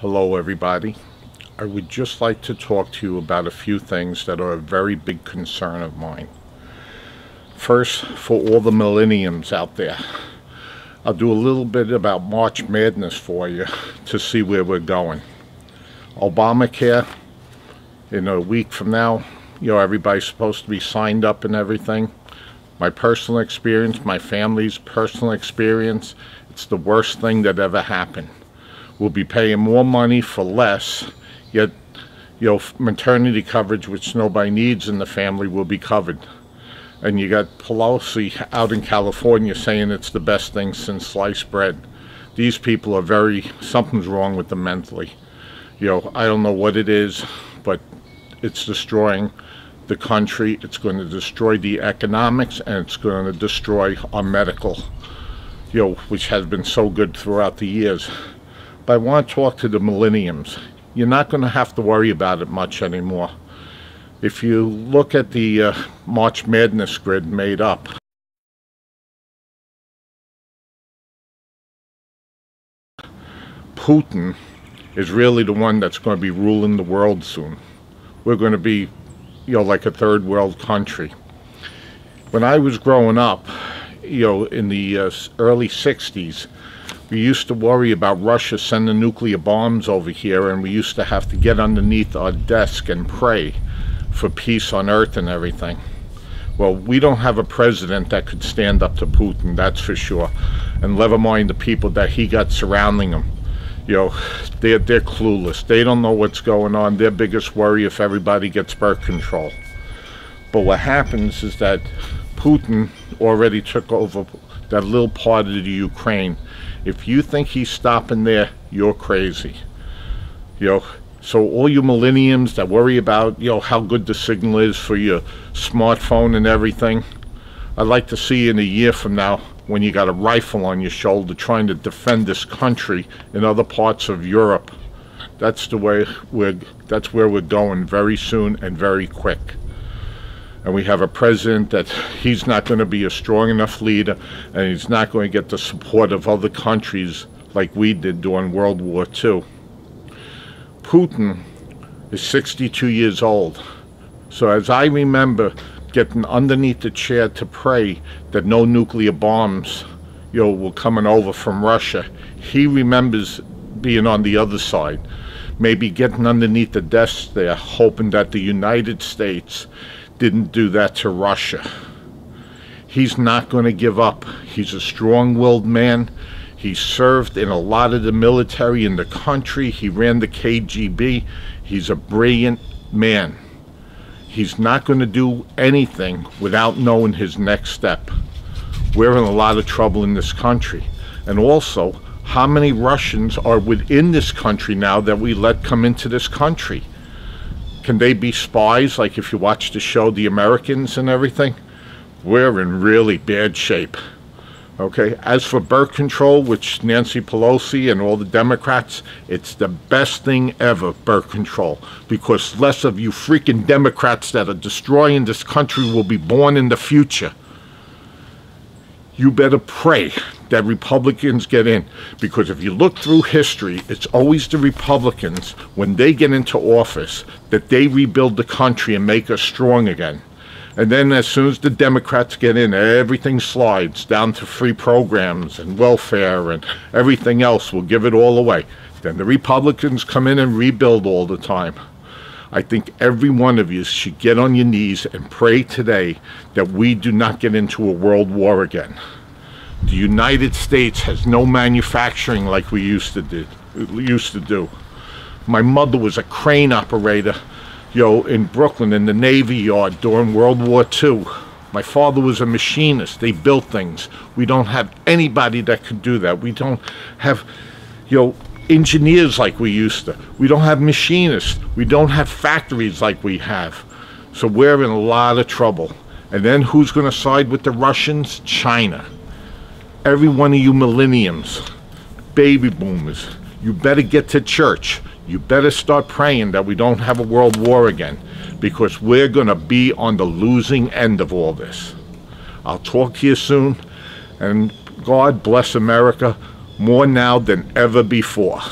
Hello everybody. I would just like to talk to you about a few things that are a very big concern of mine. First, for all the millenniums out there, I'll do a little bit about March Madness for you to see where we're going. ObamaCare, in a week from now, everybody's supposed to be signed up and everything. My personal experience, my family's personal experience, it's the worst thing that ever happened. We'll be paying more money for less, yet, maternity coverage, which nobody needs in the family, will be covered. And you got Pelosi out in California saying it's the best thing since sliced bread. These people are something's wrong with them mentally. I don't know what it is, but it's destroying the country. It's going to destroy the economics, and it's going to destroy our medical, which has been so good throughout the years. But I want to talk to the millenniums. You're not going to have to worry about it much anymore. If you look at the March Madness grid made up, Putin is really the one that's going to be ruling the world soon. We're going to be, like a third world country. When I was growing up, in the early 60s, we used to worry about Russia sending nuclear bombs over here, and we used to have to get underneath our desk and pray for peace on earth and everything. Well, we don't have a president that could stand up to Putin, that's for sure. And never mind the people that he got surrounding him. They're clueless. They don't know what's going on. Their biggest worry if everybody gets birth control. But what happens is that Putin already took over that little part of the Ukraine. If you think he's stopping there, you're crazy. So all you millenniums that worry about, how good the signal is for your smartphone and everything, I'd like to see you in a year from now when you got a rifle on your shoulder trying to defend this country in other parts of Europe. That's where we're going very soon and very quick. And we have a president that he's not going to be a strong enough leader, and he's not going to get the support of other countries like we did during World War II. Putin is 62 years old. So as I remember getting underneath the chair to pray that no nuclear bombs, were coming over from Russia, he remembers being on the other side, maybe getting underneath the desk there, hoping that the United States didn't do that to Russia. He's not going to give up. He's a strong-willed man. He served in a lot of the military in the country. He ran the KGB. He's a brilliant man. He's not going to do anything without knowing his next step. We're in a lot of trouble in this country. And also, how many Russians are within this country now that we let come into this country? Can they be spies, like if you watch the show The Americans and everything? We're in really bad shape. Okay, as for birth control, which Nancy Pelosi and all the Democrats, it's the best thing ever, birth control, because less of you freaking Democrats that are destroying this country will be born in the future. You better pray that Republicans get in, because if you look through history, it's always the Republicans, when they get into office, that they rebuild the country and make us strong again. And then as soon as the Democrats get in, everything slides down to free programs and welfare, and everything else will give it all away. Then the Republicans come in and rebuild all the time. I think every one of you should get on your knees and pray today that we do not get into a world war again. The United States has no manufacturing like we used to do. My mother was a crane operator, in Brooklyn in the Navy Yard during World War II. My father was a machinist. They built things. We don't have anybody that could do that. We don't have, engineers like we used to. We don't have machinists. We don't have factories like we have. So we're in a lot of trouble. And then who's going to side with the Russians? China. Every one of you millenniums, baby boomers, you better get to church. You better start praying that we don't have a world war again, because we're going to be on the losing end of all this. I'll talk to you soon, and God bless America more now than ever before.